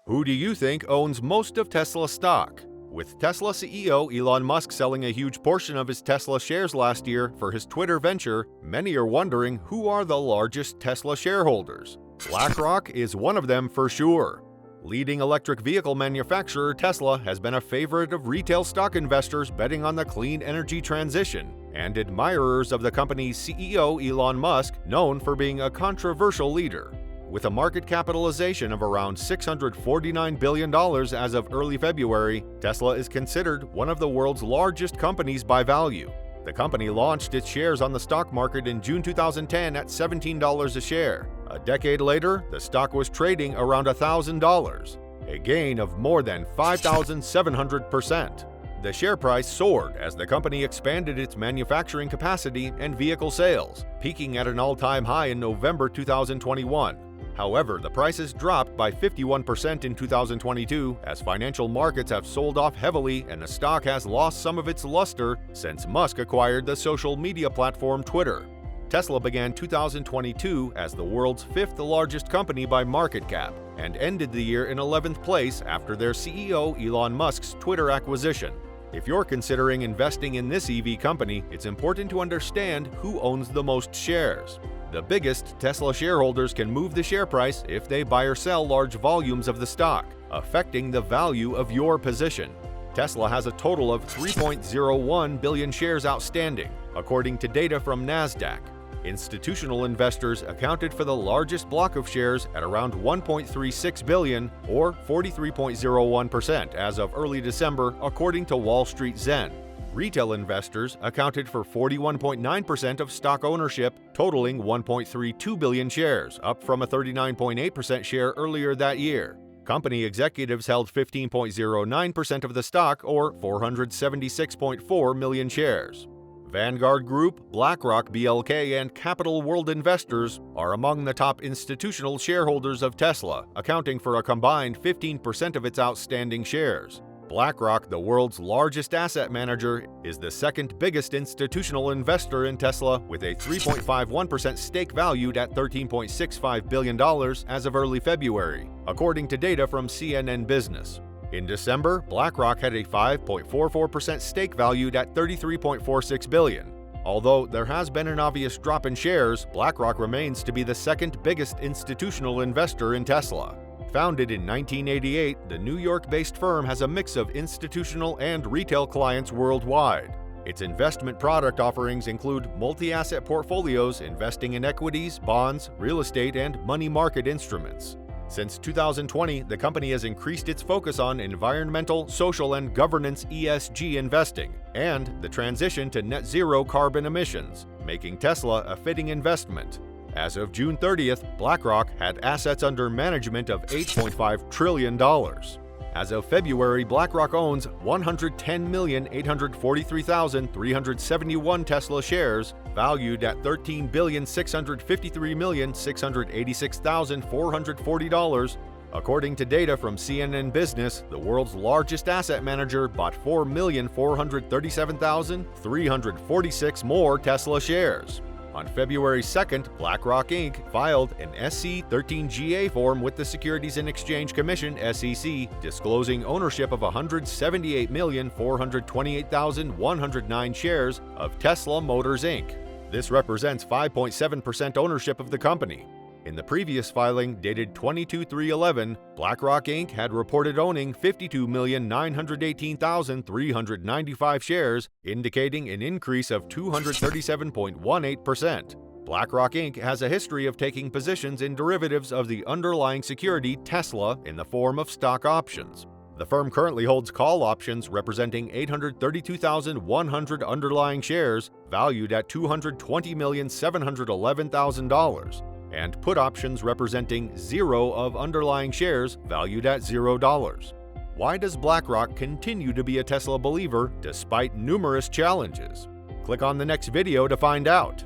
Who do you think owns most of Tesla stock? With Tesla CEO Elon Musk selling a huge portion of his Tesla shares last year for his Twitter venture, many are wondering who are the largest Tesla shareholders. BlackRock is one of them for sure. Leading electric vehicle manufacturer Tesla has been a favorite of retail stock investors betting on the clean energy transition, and admirers of the company's CEO Elon Musk, known for being a controversial leader. With a market capitalization of around $649 billion as of early February, Tesla is considered one of the world's largest companies by value. The company launched its shares on the stock market in June 2010 at $17 a share. A decade later, the stock was trading around $1,000, a gain of more than 5,700%. The share price soared as the company expanded its manufacturing capacity and vehicle sales, peaking at an all-time high in November 2021. However, the prices dropped by 51% in 2022 as financial markets have sold off heavily and the stock has lost some of its luster since Musk acquired the social media platform Twitter. Tesla began 2022 as the world's fifth largest company by market cap and ended the year in 11th place after their CEO Elon Musk's Twitter acquisition. If you're considering investing in this EV company, it's important to understand who owns the most shares. The biggest Tesla shareholders can move the share price if they buy or sell large volumes of the stock, affecting the value of your position. Tesla has a total of 3.01 billion shares outstanding, according to data from NASDAQ. Institutional investors accounted for the largest block of shares at around 1.36 billion, or 43.01% as of early December, according to Wall Street Zen. Retail investors accounted for 41.9% of stock ownership, totaling 1.32 billion shares, up from a 39.8% share earlier that year. Company executives held 15.09% of the stock, or 476.4 million shares. Vanguard Group, BlackRock BLK, and Capital World Investors are among the top institutional shareholders of Tesla, accounting for a combined 15% of its outstanding shares. BlackRock, the world's largest asset manager, is the second biggest institutional investor in Tesla with a 3.51% stake valued at $13.65 billion as of early February, according to data from CNN Business. In December, BlackRock had a 5.44% stake valued at $33.46 billion. Although there has been an obvious drop in shares, BlackRock remains to be the second biggest institutional investor in Tesla. Founded in 1988, the New York-based firm has a mix of institutional and retail clients worldwide. Its investment product offerings include multi-asset portfolios investing in equities, bonds, real estate, and money market instruments. Since 2020, the company has increased its focus on environmental, social, and governance (ESG) investing, and the transition to net zero carbon emissions, making Tesla a fitting investment. As of June 30th, BlackRock had assets under management of $8.5 trillion. As of February, BlackRock owns 110,843,371 Tesla shares, valued at $13,653,686,440. According to data from CNN Business, the world's largest asset manager bought 4,437,346 more Tesla shares. On February 2nd, BlackRock Inc. filed an SC-13GA form with the Securities and Exchange Commission (SEC), disclosing ownership of 178,428,109 shares of Tesla Motors Inc. This represents 5.7% ownership of the company. In the previous filing, dated 22/3/11, BlackRock Inc. had reported owning 52,918,395 shares, indicating an increase of 237.18%. BlackRock Inc. has a history of taking positions in derivatives of the underlying security Tesla in the form of stock options. The firm currently holds call options representing 832,100 underlying shares, valued at $220,711,000. and put options representing 0 of underlying shares valued at $0. Why does BlackRock continue to be a Tesla believer despite numerous challenges? Click on the next video to find out.